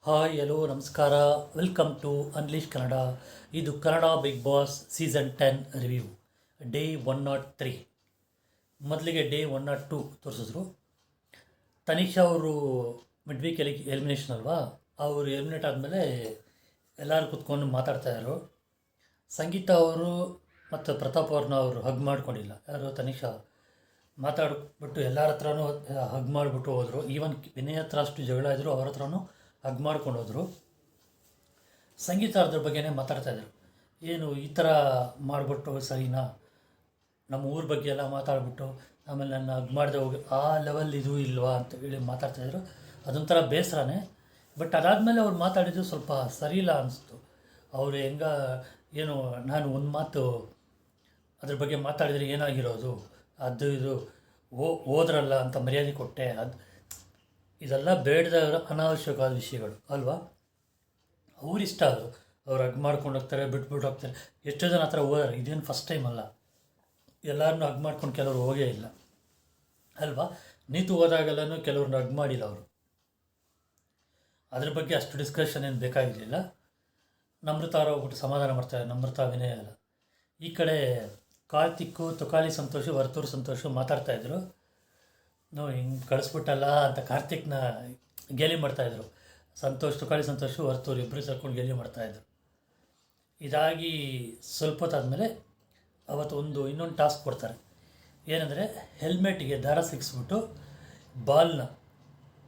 Hi hello ನಮಸ್ಕಾರ. Welcome to unleash Kannada. ಇದು Kannada big boss season 10 review day 103. ಮೊದಲಿಗೆ day 102 ತೋರಿಸಿದ್ರು. ತನಿಷಾ ಅವರು ಮಿಡ್ ವೀಕ್ ಎಲಿಮಿನೇಷನ್ ಅಲ್ವಾ, ಅವರು ಎಲಿಮಿನೇಟ್ ಆದಮೇಲೆ ಎಲ್ಲರೂ ಕೂತ್ಕೊಂಡು ಮಾತಾಡ್ತಾಯಿದ್ರು. ಸಂಗೀತ ಅವರು ಮತ್ತು ಪ್ರತಾಪ್ ಅವ್ರನ್ನ ಅವರು ಹಗ್ ಮಾಡ್ಕೊಂಡಿಲ್ಲ. ಯಾರು ತನಿಷಾ ಮಾತಾಡ್ಬಿಟ್ಟು ಎಲ್ಲರ ಹತ್ರನೂ ಹಗ್ ಮಾಡಿಬಿಟ್ಟು ಹೋದರು. ಈವನ್ ವಿನಯ್ ಹತ್ರ ಅಷ್ಟು ಜಗಳ ಇದ್ದರು, ಅವ್ರ ಹತ್ರನೂ ಹಗ್ ಮಾಡ್ಕೊಂಡು ಹೋದರು. ಸಂಗೀತ ಅದ್ರ ಬಗ್ಗೆನೇ ಮಾತಾಡ್ತಾಯಿದ್ರು. ಏನು ಈ ಥರ ಮಾಡಿಬಿಟ್ಟು ಸರಿನಾ, ನಮ್ಮ ಊರ ಬಗ್ಗೆ ಎಲ್ಲ ಮಾತಾಡ್ಬಿಟ್ಟು ಆಮೇಲೆ ನನ್ನ ಹಗ್ ಮಾಡದೆ ಹೋಗಿ ಆ ಲೆವೆಲ್ ಇದು ಇಲ್ವಾ ಅಂತ ಹೇಳಿ ಮಾತಾಡ್ತಾಯಿದ್ರು. ಅದೊಂಥರ ಬೇಸರನೇ. ಬಟ್ ಅದಾದಮೇಲೆ ಅವ್ರು ಮಾತಾಡಿದ್ದು ಸ್ವಲ್ಪ ಸರಿಯಿಲ್ಲ ಅನಿಸ್ತು. ಅವರು ಏನು ನಾನು ಒಂದು ಮಾತು ಅದ್ರ ಬಗ್ಗೆ ಮಾತಾಡಿದರೆ ಏನಾಗಿರೋದು, ಅದು ಇದು ಹೋದ್ರಲ್ಲ ಅಂತ ಮರ್ಯಾದೆ ಕೊಟ್ಟೆ. ಇದೆಲ್ಲ ಬೇಡದ ಅನಾವಶ್ಯಕವಾದ ವಿಷಯಗಳು ಅಲ್ವಾ. ಅವರಿಷ್ಟ, ಅವ್ರು ಹಗ್ ಮಾಡ್ಕೊಂಡು ಹೋಗ್ತಾರೆ, ಬಿಟ್ಬಿಟ್ಟು ಹೋಗ್ತಾರೆ. ಎಷ್ಟೋ ಜನ ಹತ್ರ ಹೋದಾರೆ, ಇದೇನು ಫಸ್ಟ್ ಟೈಮ್ ಅಲ್ಲ. ಎಲ್ಲರನ್ನೂ ಹಗ್ ಮಾಡ್ಕೊಂಡು ಕೆಲವರು ಹೋಗೇ ಇಲ್ಲ ಅಲ್ವಾ. ನೀತು ಹೋದಾಗೆಲ್ಲನೂ ಕೆಲವ್ರನ್ನ ಹಗ್ ಮಾಡಿಲ್ಲ ಅವರು. ಅದ್ರ ಬಗ್ಗೆ ಅಷ್ಟು ಡಿಸ್ಕಷನ್ ಏನು ಬೇಕಾಗಿರಲಿಲ್ಲ. ನಮ್ರತಾ ಅವ್ರು ಹೋಗ್ಬಿಟ್ಟು ಸಮಾಧಾನ ಮಾಡ್ತಾರೆ, ನಮ್ರತಾ ವಿನಯ ಅಲ್ಲ. ಈ ಕಡೆ ಕಾರ್ತಿಕ್ಕು, ತುಕಾಲಿ ಸಂತೋಷು, ವರ್ತೂರು ಸಂತೋಷು ಮಾತಾಡ್ತಾಯಿದ್ರು. ಹಿಂಗೆ ಕಳಿಸ್ಬಿಟ್ಟಲ್ಲ ಅಂತ ಕಾರ್ತಿಕ್ನ ಗೇಲಿ ಮಾಡ್ತಾಯಿದ್ರು. ತುಕಾಲಿ ಸಂತೋಷು, ವರ್ತೂರು ಇಬ್ಬರು ಸೇರ್ಕೊಂಡು ಗೇಲಿ ಮಾಡ್ತಾಯಿದ್ರು. ಇದಾಗಿ ಸ್ವಲ್ಪ ಹೊತ್ತಾದಮೇಲೆ ಅವತ್ತು ಇನ್ನೊಂದು ಟಾಸ್ಕ್ ಕೊಡ್ತಾರೆ. ಏನಂದರೆ ಹೆಲ್ಮೆಟ್ಗೆ ದಾರ ಸಿಕ್ಕಿಸ್ಬಿಟ್ಟು ಬಾಲ್ನ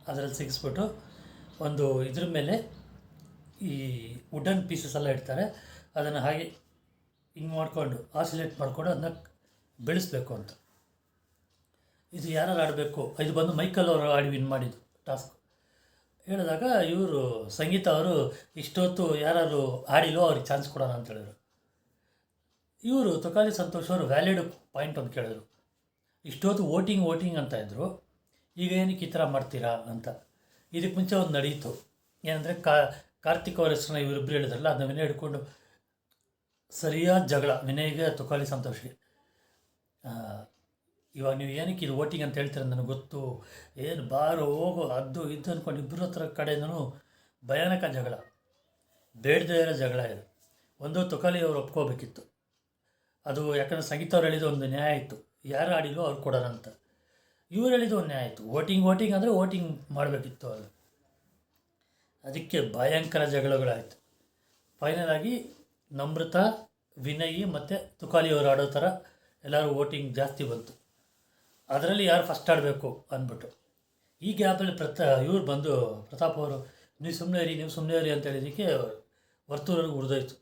ಅದರಲ್ಲಿ ಸಿಕ್ಕಿಸ್ಬಿಟ್ಟು ಒಂದು ಇದ್ರ ಮೇಲೆ ಈ ವುಡನ್ ಪೀಸಸ್ ಎಲ್ಲ ಇಡ್ತಾರೆ. ಅದನ್ನು ಹಾಗೆ ಹಿಂಗೆ ಮಾಡಿಕೊಂಡು ಆಸಿಲೇಟ್ ಮಾಡಿಕೊಂಡು ಅದನ್ನ ಬೆಳೆಸಬೇಕು ಅಂತ. ಇದು ಯಾರು ಆಡಬೇಕು, ಇದು ಬಂದು ಮೈಕಲ್ ಅವರು ಆಡಿ ವಿನ್ ಮಾಡಿದ್ದು ಟಾಸ್ಕ್. ಹೇಳಿದಾಗ ಇವರು ಸಂಗೀತ ಅವರು ಇಷ್ಟೊತ್ತು ಯಾರು ಆಡಿಲ್ಲೋ ಅವ್ರಿಗೆ ಚಾನ್ಸ್ ಕೊಡೋಣ ಅಂತ ಹೇಳಿದ್ರು. ಇವರು ತುಕಾಲಿ ಸಂತೋಷ್ ಅವರು ವ್ಯಾಲಿಡ್ ಪಾಯಿಂಟ್ ಅಂತ ಕೇಳಿದ್ರು. ಇಷ್ಟೊತ್ತು ವೋಟಿಂಗ್ ಅಂತ ಇದ್ದರು, ಈಗ ಏನಕ್ಕೆ ಈ ಥರ ಮಾಡ್ತೀರಾ ಅಂತ. ಇದಕ್ಕೆ ಮುಂಚೆ ಒಂದು ನಡೀತು. ಏನಂದರೆ ಕಾರ್ತಿಕ್ ಅವ್ರ ಹೆಸರನ್ನ ಇವರಿಬ್ಬರು ಹೇಳಿದ್ರಲ್ಲ, ಅದನ್ನ ವಿನಯ್ ಹಿಡ್ಕೊಂಡು ಸರಿಯಾದ ಜಗಳ, ವಿನಯ್ಗೆ ತುಕಾಲಿ ಸಂತೋಷ್ಗೆ. ಇವಾಗ ನೀವು ಏನಕ್ಕೆ ಇದು ವೋಟಿಂಗ್ ಅಂತ ಹೇಳ್ತೀರ ನನಗೆ ಗೊತ್ತು, ಏನು ಬಾರು ಹೋಗು ಅದು ಇದು ಅಂದ್ಕೊಂಡು ಇಬ್ಬರ ಹತ್ರ ಕಡೆಯಿಂದನೂ ಭಯಾನಕ ಜಗಳ, ಬೇಡದೇ ಇರೋ ಜಗಳ ಇದು. ತುಕಾಲಿ ಅವರು ಒಪ್ಕೋಬೇಕಿತ್ತು ಅದು, ಯಾಕಂದರೆ ಸಂಗೀತ ಅವ್ರು ಹೇಳಿದ ಒಂದು ನ್ಯಾಯ ಇತ್ತು, ಯಾರು ಆಡಿಲ್ಲೋ ಅವ್ರು ಕೊಡೋಣ ಅಂತ. ಇವ್ರು ಹೇಳಿದ ಒಂದು ನ್ಯಾಯ ಇತ್ತು, ವೋಟಿಂಗ್ ಅಂದರೆ ವೋಟಿಂಗ್ ಮಾಡಬೇಕಿತ್ತು ಅದು. ಅದಕ್ಕೆ ಭಯಂಕರ ಜಗಳಗಳಾಯಿತು. ಫೈನಲ್ ಆಗಿ ನಮ್ರತಾ, ವಿನಯ್ ಮತ್ತು ತುಕಾಲಿ ಅವರು ಆಡೋ ಥರ ಎಲ್ಲರೂ ವೋಟಿಂಗ್ ಜಾಸ್ತಿ ಬಂತು. ಅದರಲ್ಲಿ ಯಾರು ಫಸ್ಟ್ ಆಡಬೇಕು ಅಂದ್ಬಿಟ್ಟು ಈ ಗ್ಯಾಪಲ್ಲಿ ಇವ್ರು ಬಂದು ಪ್ರತಾಪ್ ಅವರು ನೀವು ಸುಮ್ಮನೆ ಇರಿ ಅಂತ ಹೇಳಿದ್ದಕ್ಕೆ ವರ್ತೂರಿಗೆ ಉರಿದೋಯ್ತು.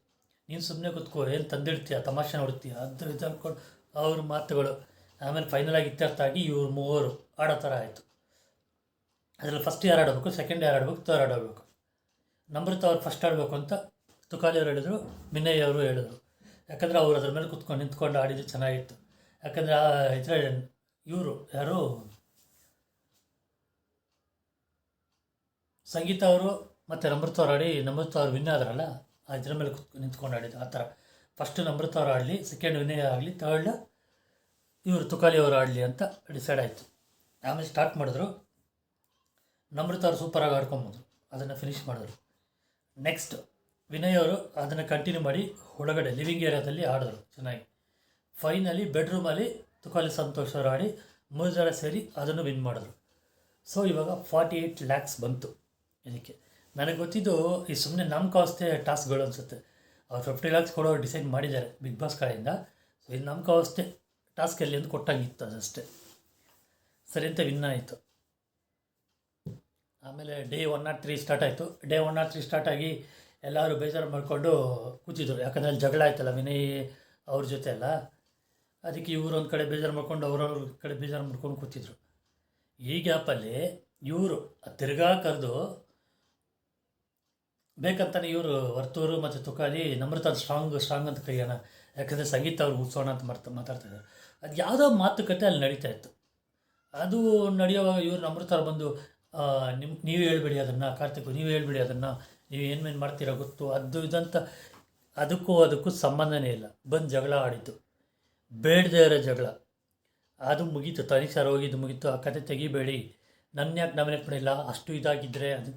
ನೀನು ಸುಮ್ಮನೆ ಕೂತ್ಕೋ, ಏನು ತಂದಿಡ್ತೀಯ, ತಮಾಷೆ ನೋಡ್ತೀಯ, ಅದು ಇದು ಅಂದ್ಕೊಂಡು ಅವ್ರ ಮಾತುಗಳು. ಆಮೇಲೆ ಫೈನಲಾಗಿ ಇತ್ಯರ್ಥ ಆಗಿ ಇವ್ರು ಮೂವರು ಆಡೋ ಥರ ಆಯಿತು. ಅದರಲ್ಲಿ ಫಸ್ಟ್ ಯಾರು ಆಡಬೇಕು, ಸೆಕೆಂಡ್ ಯಾರು ಆಡಬೇಕು, ಥರ್ಡ್ ಆಡಬೇಕು. ನಮ್ರತಾ ಅವ್ರು ಫಸ್ಟ್ ಆಡಬೇಕು ಅಂತ ತುಕಾಲಿ ಅವರು ಹೇಳಿದರು, ವಿನಯ್ ಅವರು ಹೇಳಿದರು. ಯಾಕಂದರೆ ಅವ್ರು ಅದ್ರ ಮೇಲೆ ನಿಂತ್ಕೊಂಡು ಆಡಿದ್ದು ಚೆನ್ನಾಗಿತ್ತು. ಯಾಕಂದರೆ ಇತರ ಇವರು ಯಾರು ಸಂಗೀತ ಅವರು ಮತ್ತು ನಮ್ರತಾ ಅವ್ರು ಆಡಿ, ನಮ್ರತಾ ಅವ್ರು ವಿನ್ ಆದ್ರಲ್ಲ, ಇದ್ರ ಮೇಲೆ ನಿಂತ್ಕೊಂಡು ಆಡಿದ್ದು ಆ ಥರ. ಫಸ್ಟು ನಮ್ರತಾ ಅವ್ರು ಆಡಲಿ, ಸೆಕೆಂಡ್ ವಿನಯ್ ಆಗಲಿ, ಥರ್ಡ್ ಇವರು ತುಕಾಲಿ ಅವರು ಆಡಲಿ ಅಂತ ಡಿಸೈಡ್ ಆಯಿತು. ಆಮೇಲೆ ಸ್ಟಾರ್ಟ್ ಮಾಡಿದ್ರು. ನಮ್ರತಾ ಅವ್ರು ಸೂಪರಾಗಿ ಆಡ್ಕೊಂಬಂದರು, ಅದನ್ನು ಫಿನಿಷ್ ಮಾಡಿದ್ರು. ನೆಕ್ಸ್ಟ್ ವಿನಯ್ ಅವರು ಅದನ್ನು ಕಂಟಿನ್ಯೂ ಮಾಡಿ ಒಳಗಡೆ ಲಿವಿಂಗ್ ಏರಿಯಾದಲ್ಲಿ ಆಡಿದ್ರು ಚೆನ್ನಾಗಿ. ಫೈನಲಿ ಬೆಡ್ರೂಮಲ್ಲಿ ತುಕಾಲಿ ಸಂತೋಷ್ ಅವರು ಆಡಿ 3 ಜನ ಸೇರಿ ಅದನ್ನು ವಿನ್ ಮಾಡಿದ್ರು. ಸೊ ಇವಾಗ 48 lakhs ಬಂತು. ಇದಕ್ಕೆ ನನಗೆ ಗೊತ್ತಿದ್ದು ಈ ಸುಮ್ಮನೆ ನಾಮಕಾವಸ್ಥೆ ಟಾಸ್ಕ್ಗಳು ಅನಿಸುತ್ತೆ. ಅವ್ರು 50 lakhs ಕೊಡೋರು ಡಿಸೈಡ್ ಮಾಡಿದ್ದಾರೆ ಬಿಗ್ ಬಾಸ್ ಕಡೆಯಿಂದ. ಸೊ ಇದು ನಾಮಕಾವಸ್ಥೆ ಟಾಸ್ಕಲ್ಲಿ ಅಂತ ಕೊಟ್ಟಂಗಿತ್ತು, ಅದಷ್ಟೇ ಸರಿ ಅಂತ ವಿನ್ ಆಯಿತು. ಆಮೇಲೆ ಡೇ 103 ಸ್ಟಾರ್ಟ್ ಆಯಿತು. ಡೇ 103 ಸ್ಟಾರ್ಟ್ ಆಗಿ ಎಲ್ಲರೂ ಬೇಜಾರು ಮಾಡಿಕೊಂಡು ಕೂತಿದ್ರು. ಯಾಕಂದರೆ ಅಲ್ಲಿ ಜಗಳ ಆಯ್ತಲ್ಲ ವಿನಯ್ ಅವ್ರ ಜೊತೆ ಎಲ್ಲ. ಅದಕ್ಕೆ ಇವರು ಒಂದು ಕಡೆ ಬೇಜಾರು ಮಾಡ್ಕೊಂಡು ಅವ್ರವ್ರ ಕಡೆ ಬೇಜಾರು ಮಾಡ್ಕೊಂಡು ಕೂತಿದ್ರು. ಈ ಗ್ಯಾಪಲ್ಲಿ ಇವರು ತಿರ್ಗಾ ಕರೆದು ಬೇಕಂತಾನೆ ಇವರು ವರ್ತೂರು ಮತ್ತು ತುಕಾಲಿ ನಮ್ರತಾ ಸ್ಟ್ರಾಂಗ್ ಅಂತ ಕೈಯೋಣ, ಯಾಕಂದರೆ ಸಂಗೀತ ಅವ್ರಿಗೆ ಉತ್ಸೋಣ ಅಂತ ಮಾತಾಡ್ತಾಯಿದ್ದಾರೆ. ಅದು ಯಾವುದೋ ಮಾತುಕತೆ ಅಲ್ಲಿ ನಡೀತಾ ಇತ್ತು. ಅದು ನಡೆಯುವಾಗ ಇವರು ನಮ್ರತಾ ಬಂದು ನೀವು ಹೇಳ್ಬೇಡಿ ಅದನ್ನು, ಕಾರ್ತಿಕ್ ನೀವು ಹೇಳ್ಬೇಡಿ ಅದನ್ನು, ನೀವು ಏನೇನು ಮಾಡ್ತೀರಾ ಗೊತ್ತು, ಅದು ಇದಂತ. ಅದಕ್ಕೂ ಸಂಬಂಧನೇ ಇಲ್ಲ. ಬಂದು ಜಗಳ ಆಡಿದ್ದು, ಬೇಡದೇ ಇರೋ ಜಗಳ. ಅದು ಮುಗೀತು, ತನಿಷಾರು ಹೋಗಿದ್ದು ಮುಗೀತು. ಆ ಕತೆ ತೆಗಿಬೇಡಿ, ನನ್ನ ಯಾಕೆ ನಾಮಿನೇಟ್ ಮಾಡಿಲ್ಲ, ಅಷ್ಟು ಇದಾಗಿದ್ದರೆ ಅದು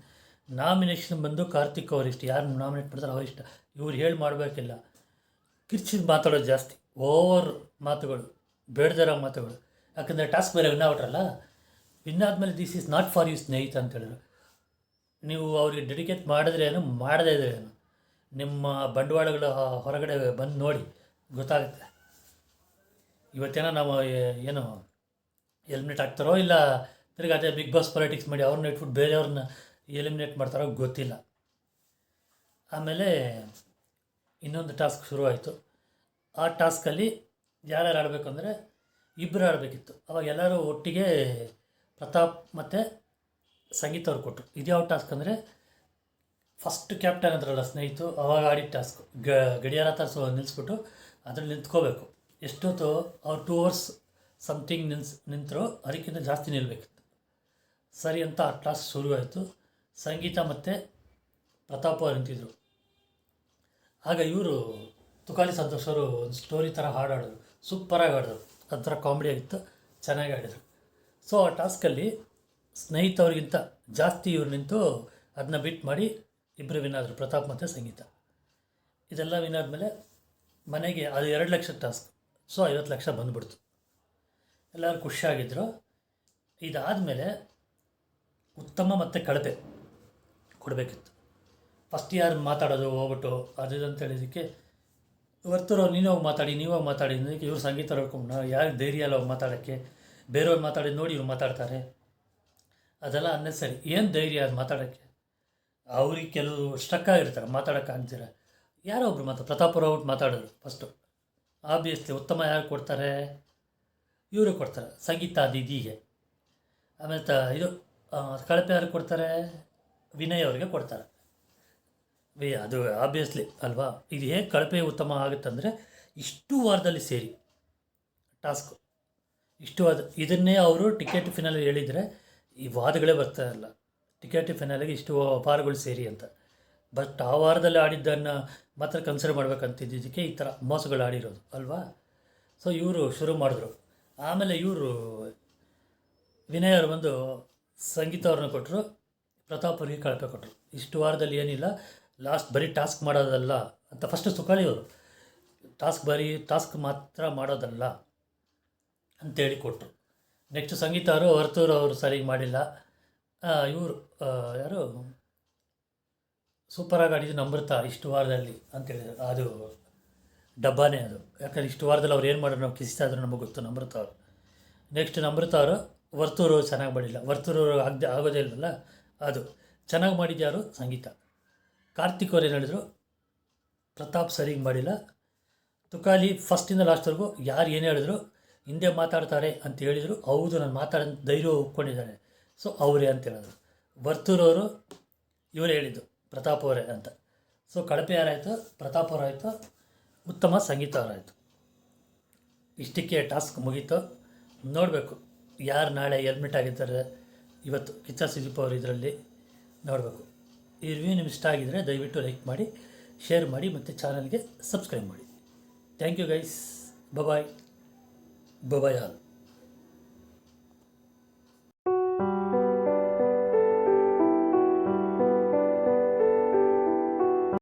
ನಾಮಿನೇಷನ್ ಬಂದು ಕಾರ್ತಿಕ್ ಅವ್ರಿಷ್ಟ, ಯಾರು ನಾಮಿನೇಟ್ ಮಾಡ್ತಾರೆ ಅವ್ರಿಷ್ಟ. ಇವ್ರು ಹೇಳಿ ಮಾಡಬೇಕಿಲ್ಲ, ಕಿರ್ಚಿದ ಮಾತಾಡೋದು ಜಾಸ್ತಿ, ಓವರ್ ಮಾತುಗಳು, ಬೇಡದಿರೋ ಮಾತುಗಳು. ಯಾಕಂದರೆ ಟಾಸ್ಕ್ ಬೇರೆ ವಿನ್ ಆಗ್ಬಿಟ್ರಲ್ಲ, ವಿನ್ ಆದಮೇಲೆ this is not for you ಸ್ನೇಹಿತ ಅಂತ ಹೇಳಿದ್ರು. ನೀವು ಅವ್ರಿಗೆ ಡೆಡಿಕೇಟ್ ಮಾಡಿದ್ರೇನು ಮಾಡದೇ ಇದ್ರೇನು, ನಿಮ್ಮ ಬಂಡವಾಳಗಳ ಹೊರಗಡೆ ಬಂದು ನೋಡಿ ಗೊತ್ತಾಗುತ್ತೆ. ಇವತ್ತೇನೋ ನಾವು ಏನು ಎಲಿಮಿನೇಟ್ ಆಗ್ತಾರೋ ಇಲ್ಲ ತಿರ್ಗಿ ಅದೇ ಬಿಗ್ ಬಾಸ್ ಪಾಲಿಟಿಕ್ಸ್ ಮಾಡಿ ಅವ್ರನ್ನ ಇಟ್ಬಿಟ್ಟು ಬೇರೆಯವ್ರನ್ನ ಎಲಿಮಿನೇಟ್ ಮಾಡ್ತಾರೋ ಗೊತ್ತಿಲ್ಲ. ಆಮೇಲೆ ಇನ್ನೊಂದು ಟಾಸ್ಕ್ ಶುರುವಾಯಿತು. ಆ ಟಾಸ್ಕಲ್ಲಿ ಯಾರ್ಯಾರು ಆಡಬೇಕು ಅಂದರೆ ಇಬ್ಬರು ಆಡಬೇಕಿತ್ತು. ಅವಾಗ ಎಲ್ಲರೂ ಒಟ್ಟಿಗೆ ಪ್ರತಾಪ್ ಮತ್ತು ಸಂಗೀತ ಅವ್ರು ಕೊಟ್ಟರು. ಇದ್ಯಾವ ಟಾಸ್ಕ್ ಅಂದರೆ ಫಸ್ಟ್ ಕ್ಯಾಪ್ಟನ್ ಅಂದ್ರಲ್ಲ ಸ್ನೇಹಿತು, ಅವಾಗ ಆಡಿದ ಟಾಸ್ಕ್. ಗಡಿಯಾರ ಹತ್ರ ನಿಲ್ಲಿಸ್ಬಿಟ್ಟು ಅದ್ರಲ್ಲಿ ನಿಂತ್ಕೋಬೇಕು. ಎಷ್ಟೊತ್ತು ಅವ್ರು 2 hours ಸಮಥಿಂಗ್ ನಿಂತರು, ಅದಕ್ಕಿಂತ ಜಾಸ್ತಿ ನಿಲ್ಲಬೇಕಿತ್ತು. ಸರಿ ಅಂತ ಆ ಟಾಸ್ಕ್ ಶುರುವಾಯಿತು. ಸಂಗೀತ ಮತ್ತು ಪ್ರತಾಪ್ ಅವರು ನಿಂತಿದ್ರು. ಆಗ ಇವರು ತುಕಾಲಿ ಸಂತೋಷ್ ಅವರು ಒಂದು ಸ್ಟೋರಿ ಥರ ಹಾಡಾಡಿದ್ರು, ಸೂಪರಾಗಿ ಆಡಿದ್ರು. ಅದರ ಕಾಮಿಡಿ ಆಗಿತ್ತು, ಚೆನ್ನಾಗಿ ಆಡಿದರು. ಸೊ ಆ ಟಾಸ್ಕಲ್ಲಿ ಸ್ನೇಹಿತವ್ರಿಗಿಂತ ಜಾಸ್ತಿ ಇವ್ರು ನಿಂತು ಅದನ್ನ ಬಿಟ್ ಮಾಡಿ ಇಬ್ಬರು ವಿನ್ ಆದರು, ಪ್ರತಾಪ್ ಮತ್ತು ಸಂಗೀತ. ಇದೆಲ್ಲ ವಿನ್ ಆದಮೇಲೆ ಮನೆಗೆ ಅದು 2 ಲಕ್ಷ ಟಾಸ್ಕ್, ಸೊ 50 ಲಕ್ಷ ಬಂದುಬಿಡ್ತು. ಎಲ್ಲರೂ ಖುಷಿಯಾಗಿದ್ದರು. ಇದಾದಮೇಲೆ ಉತ್ತಮ ಮತ್ತು ಕಳಪೆ ಕೊಡಬೇಕಿತ್ತು. ಫಸ್ಟ್ ಯಾರು ಮಾತಾಡೋದು ಹೋಗ್ಬಿಟ್ಟು ಅದು ಅಂತ ಹೇಳಿದ್ದಕ್ಕೆ ವರ್ತೂರು ನೀನು ಹೋಗಿ ಮಾತಾಡಿ, ನೀವು ಹೋಗಿ ಮಾತಾಡಿ ಅನ್ನೋದಕ್ಕೆ ಇವ್ರು ಸಂಗೀತ ಹೇಳ್ಕೊಂಡು ಯಾರಿಗೆ ಧೈರ್ಯ ಅಲ್ಲ ಹೋಗಿ ಮಾತಾಡೋಕ್ಕೆ, ಬೇರೆಯವ್ರು ಮಾತಾಡಿ ನೋಡಿ ಇವ್ರು ಮಾತಾಡ್ತಾರೆ, ಅದೆಲ್ಲ ಅನ್ನೆಸರಿ. ಏನು ಧೈರ್ಯ ಅದು ಮಾತಾಡೋಕ್ಕೆ? ಅವ್ರಿಗೆ ಕೆಲವು ಸ್ಟ್ರಕ್ ಆಗಿರ್ತಾರೆ, ಮಾತಾಡೋಕ್ಕೆ ಆಗ್ತೀರ. ಯಾರೋ ಒಬ್ರು ಪ್ರತಾಪ್ ಅವ್ರು ಹೋಗ್ಬಿಟ್ಟು ಮಾತಾಡೋರು ಫಸ್ಟು. ಆಬ್ವಿಯಸ್ಲಿ ಉತ್ತಮ ಯಾರು ಕೊಡ್ತಾರೆ? ಇವರು ಕೊಡ್ತಾರೆ, ಸಂಗೀತ ದೀದಿಗೆ. ಆಮೇಲೆ ಇದು ಕಳಪೆ ಯಾರು ಕೊಡ್ತಾರೆ? ವಿನಯ್ ಅವ್ರಿಗೆ ಕೊಡ್ತಾರೆ. ಅದು ಆಬ್ವಿಯಸ್ಲಿ ಅಲ್ವಾ. ಇದು ಹೇಗೆ ಕಳಪೆ ಉತ್ತಮ ಆಗುತ್ತಂದರೆ ಇಷ್ಟು ವಾರದಲ್ಲಿ ಸೇರಿ ಟಾಸ್ಕು ಇಷ್ಟು ವಾದ, ಇದನ್ನೇ ಅವರು ಟಿಕೆಟ್ ಫಿನಾಲೆ ಹೇಳಿದರೆ ಈ ವಾದಗಳೇ ಬರ್ತಾ ಇಲ್ಲ. ಟಿಕೆಟ್ ಫಿನಾಲೆಗೆ ಇಷ್ಟು ವಾರಗಳು ಸೇರಿ ಅಂತ. ಬಟ್ ಆ ವಾರದಲ್ಲಿ ಆಡಿದ್ದನ್ನು ಮಾತ್ರ ಕನ್ಸಿಡರ್ ಮಾಡ್ಬೇಕಂತಿದ್ದಕ್ಕೆ ಈ ಥರ ಮೋಸಗಳು ಆಡಿರೋದು ಅಲ್ವಾ. ಸೊ ಇವರು ಶುರು ಮಾಡಿದ್ರು. ಆಮೇಲೆ ಇವರು ವಿನಯ್ ಅವರು ಬಂದು ಸಂಗೀತ ಅವ್ರನ್ನ ಕೊಟ್ಟರು, ಪ್ರತಾಪ್ ಅವ್ರಿಗೆ ಕಳಪೆ ಕೊಟ್ಟರು. ಇಷ್ಟು ವಾರದಲ್ಲಿ ಏನಿಲ್ಲ, ಲಾಸ್ಟ್ ಬರೀ ಟಾಸ್ಕ್ ಮಾಡೋದಲ್ಲ ಅಂತ ಫಸ್ಟು ತುಕಾಲಿ ಅವರು ಟಾಸ್ಕ್ ಮಾತ್ರ ಮಾಡೋದಲ್ಲ ಅಂತೇಳಿ ಕೊಟ್ಟರು. ನೆಕ್ಸ್ಟ್ ಸಂಗೀತ ಅವರು ವರ್ತೂರು ಅವರು ಸರಿಯಾಗಿ ಮಾಡಿಲ್ಲ. ಇವರು ಯಾರು ಸೂಪರಾಗಿ ಆಡಿದ್ದು ಅಮೃತ ಇಷ್ಟು ವಾರದಲ್ಲಿ ಅಂತೇಳಿದ್ರು. ಅದು ಡಬ್ಬಾನೇ ಅದು. ಯಾಕಂದ್ರೆ ಇಷ್ಟು ವಾರದಲ್ಲಿ ಅವ್ರು ಏನು ಮಾಡೋರು ನಾವು ಕಿಸಿತಾದ್ರು ನಮಗೆ ಗೊತ್ತು. ಅಮೃತ ಅವರು ನೆಕ್ಸ್ಟ್ ಅಮೃತ ಅವರು ವರ್ತೂರು ಚೆನ್ನಾಗಿ ಮಾಡಿಲ್ಲ. ವರ್ತೂರು ಆಗೋದೇ ಇಲ್ಲವಲ್ಲ, ಅದು ಚೆನ್ನಾಗಿ ಮಾಡಿದ್ಯಾರು ಸಂಗೀತ. ಕಾರ್ತಿಕ್ ಅವ್ರು ಏನು ಹೇಳಿದ್ರು, ಪ್ರತಾಪ್ ಸರಿಯಾಗಿ ಮಾಡಿಲ್ಲ. ತುಕಾಲಿ ಫಸ್ಟಿಂದ ಲಾಸ್ಟ್ವರೆಗೂ ಯಾರು ಏನು ಹೇಳಿದ್ರು ಹಿಂದೆ ಮಾತಾಡ್ತಾರೆ ಅಂತ ಹೇಳಿದರು. ಹೌದು, ನಾನು ಮಾತಾಡೋ ಧೈರ್ಯ ಒಪ್ಕೊಂಡಿದ್ದಾರೆ, ಸೊ ಅವರೇ ಅಂತ ಹೇಳಿದ್ರು. ವರ್ತೂರವರು ಇವರೇ ಹೇಳಿದ್ದು ಪ್ರತಾಪ್ ಅವರೇ ಅಂತ. ಸೊ ಕಳಪೆ ಯಾರಾಯಿತು? ಪ್ರತಾಪ್ ಅವರಾಯಿತು, ಉತ್ತಮ ಸಂಗೀತ ಅವರಾಯಿತು. ಇಷ್ಟಕ್ಕೆ ಟಾಸ್ಕ್ ಮುಗೀತು. ನೋಡಬೇಕು ಯಾರು ನಾಳೆ ಎಲಿಮಿನೇಟ್ ಆಗಿದ್ದಾರೆ. ಇವತ್ತು ಕಿಚ್ಚ ಸುದೀಪ್ ಅವರು ಇದರಲ್ಲಿ ನೋಡಬೇಕು. ಈ ರಿವ್ಯೂ ನಿಮ್ಗೆ ಇಷ್ಟ ಆಗಿದರೆ ದಯವಿಟ್ಟು ಲೈಕ್ ಮಾಡಿ, ಶೇರ್ ಮಾಡಿ ಮತ್ತು ಚಾನಲ್ಗೆ ಸಬ್ಸ್ಕ್ರೈಬ್ ಮಾಡಿ. Thank you guys. Bye all.